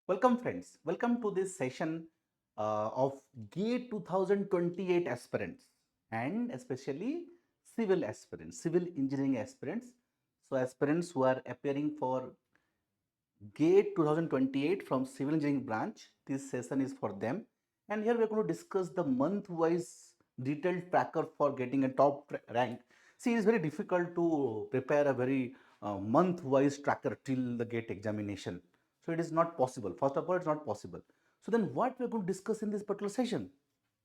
Welcome friends, welcome to this session of GATE 2028 aspirants and especially civil aspirants, civil engineering aspirants. So aspirants who are appearing for GATE 2028 from civil engineering branch, this session is for them. And here we are going to discuss the month-wise detailed tracker for getting a top rank. See, it is very difficult to prepare a very month-wise tracker till the GATE examination. So it is not possible. First of all, it's not possible. So then what we are going to discuss in this particular session?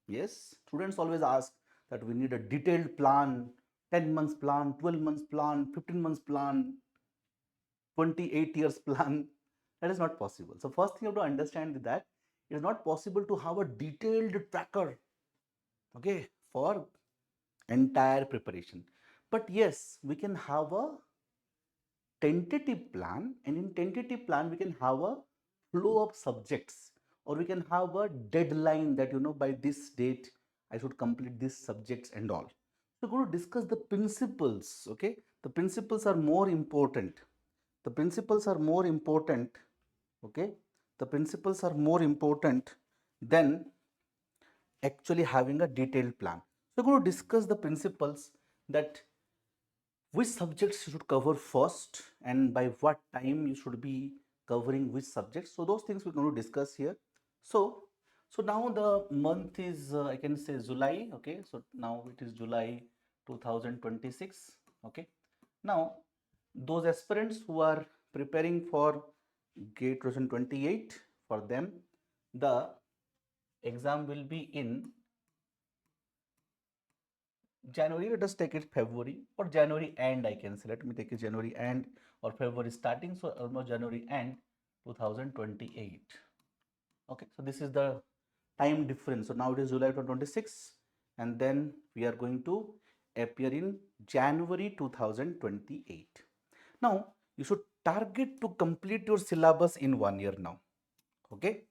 Yes, students always ask that we need a detailed plan, 10 months plan, 12 months plan, 15 months plan, 28 years plan. That is not possible. So first thing you have to understand is that it is not possible to have a detailed tracker, okay, for entire preparation. But yes, we can have a tentative plan, and in tentative plan we can have a flow of subjects, or we can have a deadline that by this date I should complete these subjects and all. So we're going to discuss the principles. Okay, the principles are more important. The principles are more important. Okay, the principles are more important than actually having a detailed plan. So we're going to discuss the principles, that which subjects you should cover first and by what time you should be covering which subjects. So those things we're going to discuss here. So now the month is I can say July. Okay, so now it is July 2026. Okay, now those aspirants who are preparing for GATE 2028, for them the exam will be in January. Let us take it February or January end, I can say. Let me take it January end or February starting. So almost January end 2028. Okay, so this is the time difference. So now it is July 2026, and then we are going to appear in January 2028. Now you should target to complete your syllabus in 1 year now. Okay,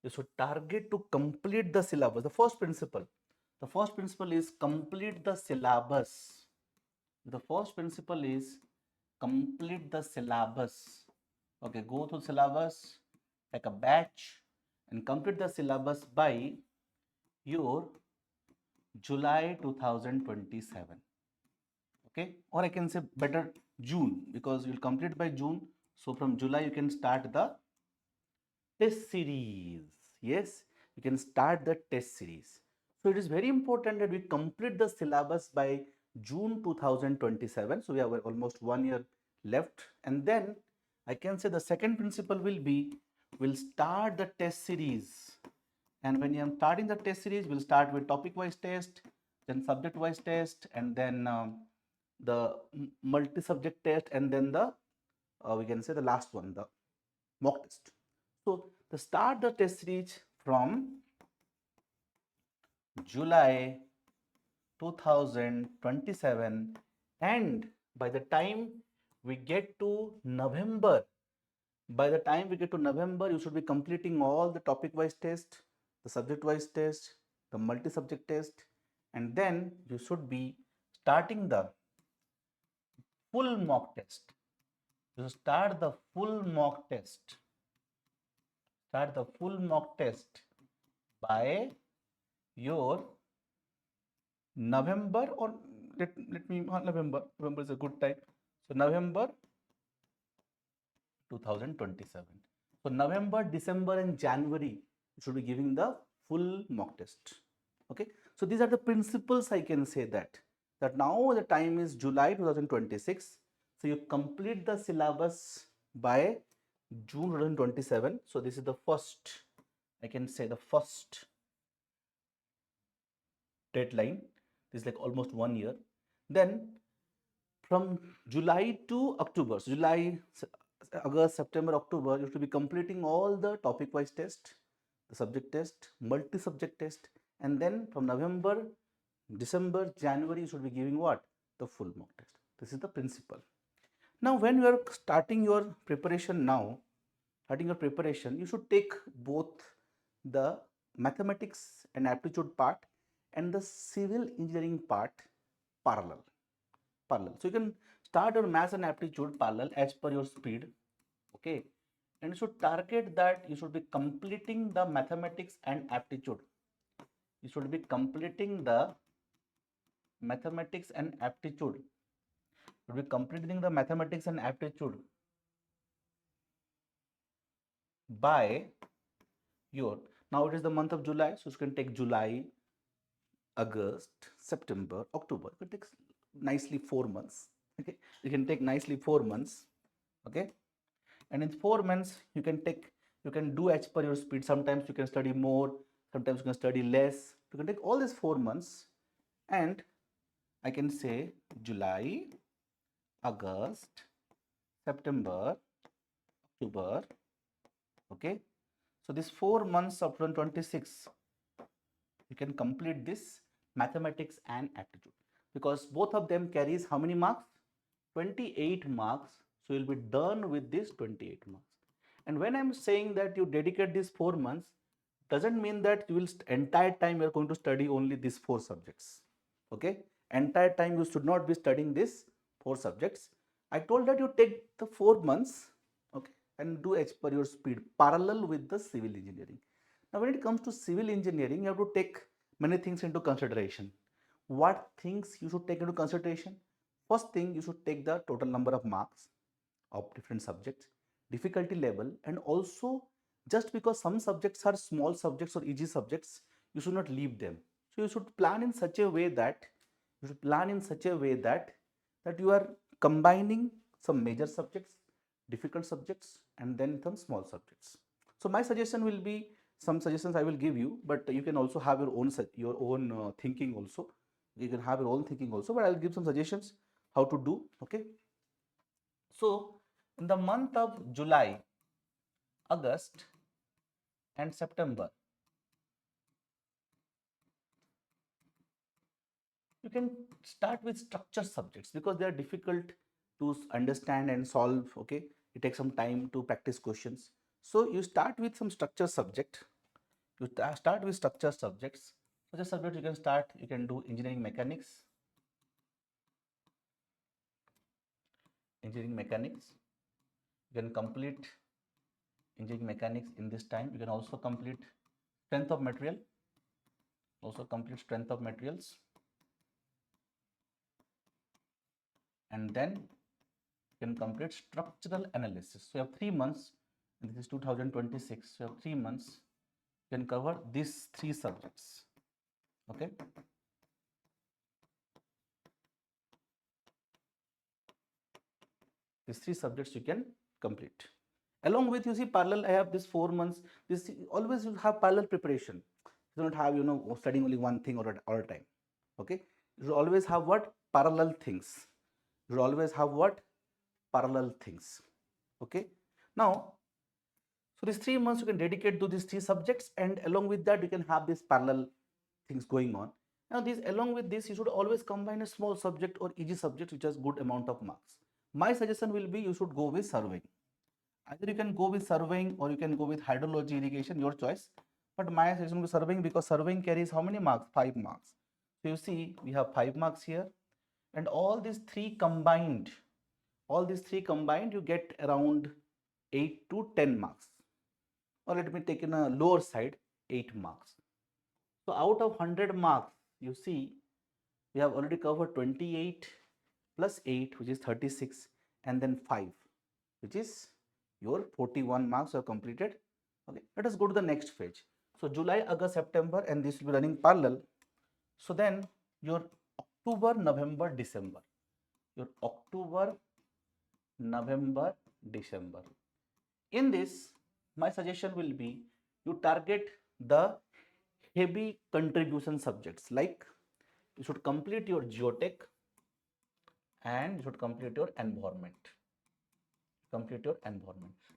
you should target to complete the syllabus. The first principle is complete the syllabus. The first principle is complete the syllabus. Okay, go through syllabus like a batch and complete the syllabus by your July 2027. Okay, or I can say better June, because you'll complete by June. So from July you can start the test series. Yes, you can start the test series. So it is very important that we complete the syllabus by June 2027. So we have almost 1 year left. And then I can say the second principle will be, we'll start the test series. And when I'm starting the test series, we'll start with topic wise test, then subject wise test, and then the multi-subject test, and then the we can say the last one, the mock test. So the start the test series from July 2027, and by the time we get to November, you should be completing all the topic wise test, the subject wise test, the multi subject test, and then you should be starting the full mock test. You start the full mock test. Start the full mock test by your November, or let me November is a good time. So November 2027. So November, December and January you should be giving the full mock test. Okay. So these are the principles. I can say that now the time is July 2026. So you complete the syllabus by June 2027. So this is the first, I can say the first deadline. This is like almost 1 year. Then from July to October, so July, August, September, October, you should be completing all the topic wise test, the subject test, multi subject test, and then from November, December, January, you should be giving what? The full mock test. This is the principle. Now when you are starting your preparation you should take both the mathematics and aptitude part and the civil engineering part parallel. So you can start your maths and aptitude parallel as per your speed. Okay, and you should target that you should be completing the mathematics and aptitude. You should be completing the mathematics and aptitude. You should be completing the mathematics and aptitude by your, now it is the month of July, so you can take July, August, September, October. You can take nicely 4 months. Okay, you can take nicely 4 months. Okay, and in 4 months you can do as per your speed. Sometimes you can study more, sometimes you can study less. You can take all these 4 months, and I can say July, August, September, October. Okay, so these 4 months of 2026 you can complete this mathematics and aptitude, because both of them carries how many marks? 28 marks. So you'll be done with this 28 marks. And when I'm saying that you dedicate these 4 months, doesn't mean that you will entire time you're going to study only these 4 subjects. Okay, entire time you should not be studying these 4 subjects. I told that you take the 4 months, okay, and do as per your speed parallel with the civil engineering. Now when it comes to civil engineering, you have to take many things into consideration. What things you should take into consideration? First thing, you should take the total number of marks of different subjects, difficulty level, and also, just because some subjects are small subjects or easy subjects, you should not leave them. So you should plan in such a way that that you are combining some major subjects, difficult subjects, and then some small subjects. So my suggestion will be, some suggestions I will give you, but you can also have your own thinking also. You can have your own thinking also, but I'll give some suggestions how to do. Okay, so in the month of July, August, and September, you can start with structure subjects because they are difficult to understand and solve. Okay, it takes some time to practice questions. So you start with some structure subject. You start with structure subjects. Such subject you can start. You can do engineering mechanics. Engineering mechanics. You can complete engineering mechanics in this time. You can also complete strength of material. Also complete strength of materials. And then you can complete structural analysis. So you have 3 months, and this is 2026. So you have 3 months. You can cover these 3 subjects. Okay. These 3 subjects you can complete. Along with, you see, parallel, I have this 4 months. This always you have parallel preparation. You don't have, studying only one thing all the time. Okay. You should always have what? Parallel things. You should always have what? Parallel things. Okay. Now, so these 3 months you can dedicate to these 3 subjects, and along with that you can have these parallel things going on. Now along with this, you should always combine a small subject or easy subject which has good amount of marks. My suggestion will be, you should go with surveying. Either you can go with surveying or you can go with hydrology, irrigation, your choice. But my suggestion will be surveying, because surveying carries how many marks? 5 marks. So you see, we have 5 marks here, and all these three combined, you get around 8 to 10 marks. Or let me take in a lower side, 8 marks. So out of 100 marks, you see, we have already covered 28 plus 8, which is 36, and then 5, which is your 41 marks are completed. Okay, let us go to the next phase. So July, August, September, and this will be running parallel. So then your October, November, December. Your October, November, December. In this, my suggestion will be, you target the heavy contribution subjects, like you should complete your geotech and you should complete your environment.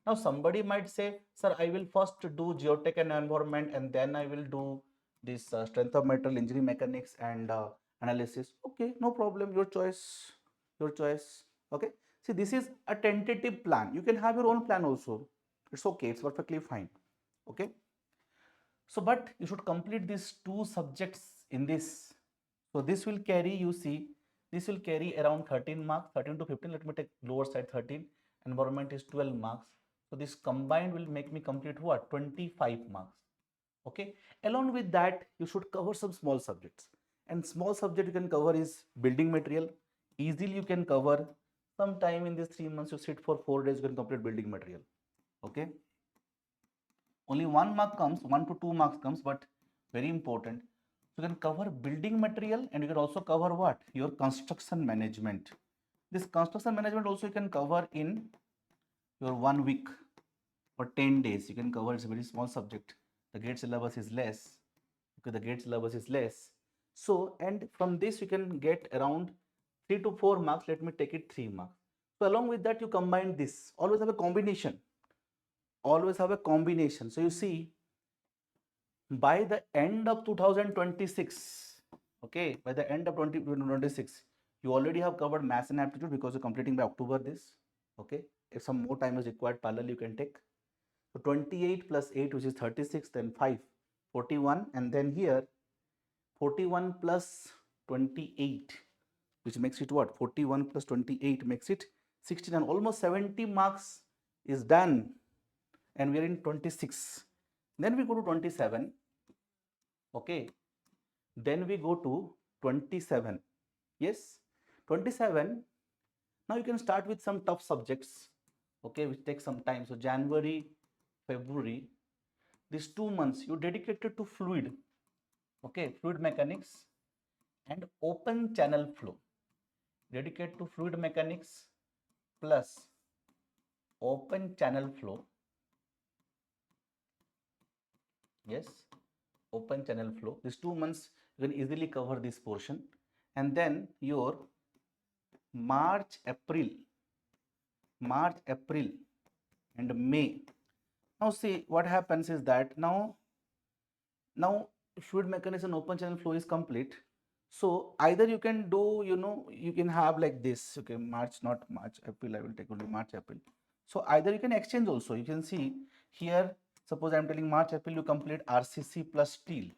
Now somebody might say, sir, I will first do geotech and environment, and then I will do this strength of material, engineering mechanics, and analysis. Okay, no problem, your choice. Okay, see, this is a tentative plan. You can have your own plan also. It's okay, it's perfectly fine. Okay, so but you should complete these 2 subjects in this. So this will carry, you see, this will carry around 13 marks, 13 to 15. Let me take lower side, 13. Environment is 12 marks. So this combined will make me complete what? 25 marks. Okay. Along with that, you should cover some small subjects. And small subject you can cover is building material. Easily you can cover. Sometime in these 3 months, you sit for 4 days, you can complete building material. Okay. Only 1 mark comes, 1 to 2 marks comes, but very important. You can cover building material and you can also cover what? Your construction management. This construction management also you can cover in your 1 week or 10 days. You can cover, it's a very small subject. The GATE syllabus is less. Okay, the GATE syllabus is less. So, and from this you can get around 3 to 4 marks. Let me take it 3 marks. So along with that, you combine this. Always have a combination. Always have a combination. So you see, by the end of 2026, okay, by the end of 2026, you already have covered maths and aptitude because you're completing by October this. Okay, if some more time is required, parallel you can take. So 28 plus 8, which is 36, then 5, 41, and then here 41 plus 28, which makes it what? 41 plus 28 makes it 16, and almost 70 marks is done, and we are in 26. Then we go to 27. Okay, then we go to 27. Yes, 27. Now you can start with some tough subjects, okay, which takes some time. So January, February, these 2 months you dedicated to fluid, okay, fluid mechanics and open channel flow. Dedicate to fluid mechanics plus open channel flow. Yes, open channel flow. These 2 months you can easily cover this portion. And then your March, April, and May. Now see what happens is that now fluid mechanics and open channel flow is complete. So either you can do, you can have like this, okay, March, not March, April, I will take only March, April. So either you can exchange also. You can see here, suppose I'm telling March, April, you complete RCC plus steel.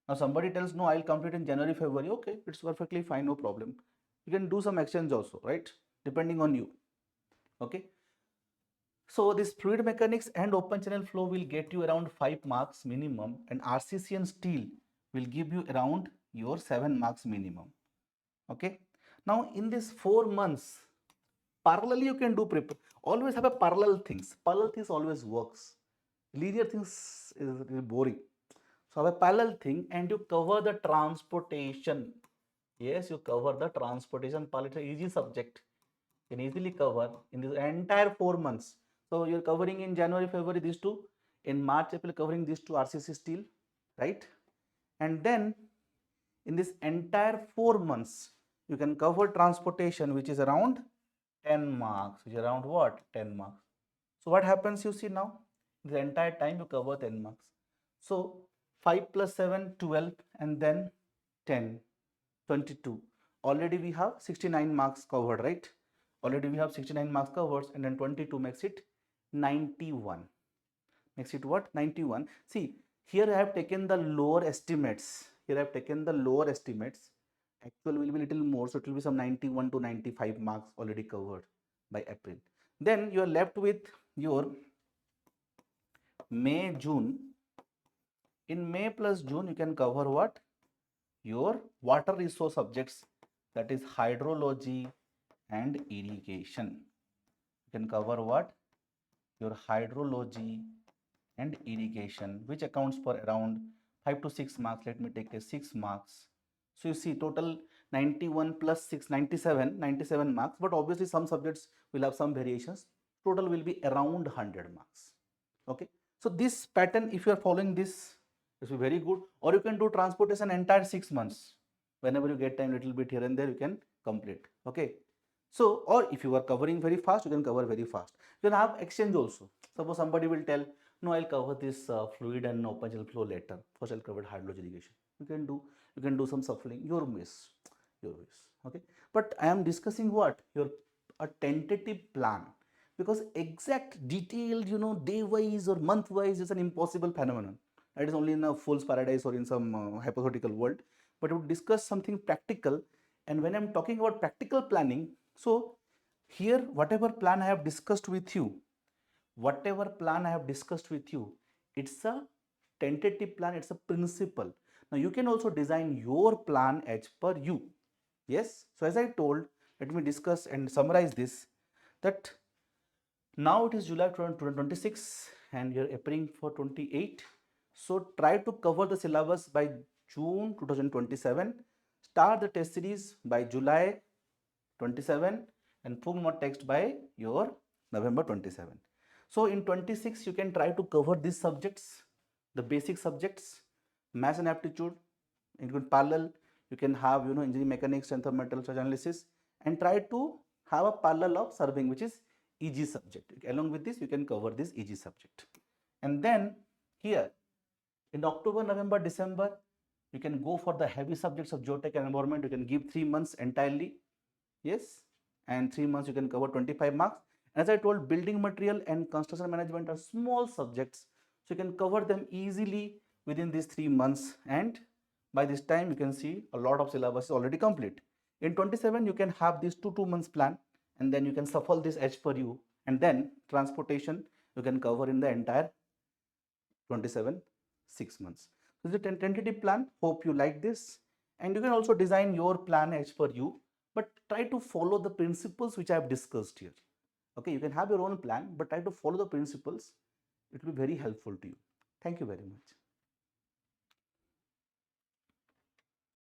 Now somebody tells, no, I'll complete in January, February. Okay, it's perfectly fine, no problem. You can do some exchange also, right? Depending on you. Okay. So this fluid mechanics and open channel flow will get you around 5 marks minimum, and RCC and steel will give you around your 7 marks minimum. Okay. Now in these 4 months, parallelly you can do prep. Always have a parallel things. Parallel things always works. Linear things is really boring. So have a parallel thing and you cover the transportation. Yes, you cover the transportation. Parallel is an easy subject. You can easily cover in the entire 4 months. So you're covering in January, February these two. In March, April covering these two RCC steel, right? And then in this entire 4 months, you can cover transportation, which is around 10 marks, which is around what? 10 marks. So what happens, you see now, the entire time you cover 10 marks. So 5 plus 7, 12, and then 10, 22. Already we have 69 marks covered, right? Already we have 69 marks covered, and then 22 makes it 91. Makes it what? 91. See, here I have taken the lower estimates. Here I have taken the lower estimates. Actual will be little more, so it will be some 91 to 95 marks already covered by April. Then you are left with your May, June. In May plus June, you can cover what? Your water resource subjects, that is hydrology and irrigation. You can cover what? Your hydrology and irrigation, which accounts for around 5 to 6 marks. Let me take a 6 marks. So you see total 91 plus 6, 97 marks, but obviously some subjects will have some variations. Total will be around 100 marks. Okay. So this pattern, if you are following this, will be very good. Or you can do transportation entire 6 months. Whenever you get time, little bit here and there, you can complete. Okay. So, or if you are covering very fast, you can cover very fast. You can have exchange also. Suppose somebody will tell, no, I'll cover this fluid and open channel flow later. First, I'll cover hydrology irrigation. You can do some shuffling. Your wish. Okay. But I am discussing what? A tentative plan, because exact detailed, day wise or month wise is an impossible phenomenon. It is only in a fool's paradise or in some hypothetical world. But we would discuss something practical. And when I'm talking about practical planning, so Here, whatever plan I have discussed with you, it's a tentative plan, it's a principle. Now you can also design your plan as per you. Yes, so as I told, let me discuss and summarize this, that now it is July 2026 and you're appearing for 28. So try to cover the syllabus by June 2027. Start the test series by July 27 and full more text by your November 27. So in 26 you can try to cover these subjects, the basic subjects, maths and aptitude. In parallel you can have engineering mechanics, strength of metal, charge analysis, and try to have a parallel of serving, which is EG subject. Along with this you can cover this EG subject. And then here in October, November, December, you can go for the heavy subjects of geotech and environment. You can give 3 months entirely. Yes, and 3 months you can cover 25 marks. As I told, building material and construction management are small subjects, so you can cover them easily within these 3 months, and by this time you can see a lot of syllabus is already complete. In 27 you can have this 2 months plan, and then you can shuffle this as per you, and then transportation you can cover in the entire 27 6 months. So this is a tentative plan. Hope you like this, and you can also design your plan as per you, but try to follow the principles which I have discussed here. Okay, you can have your own plan, but try to follow the principles. It will be very helpful to you. Thank you very much.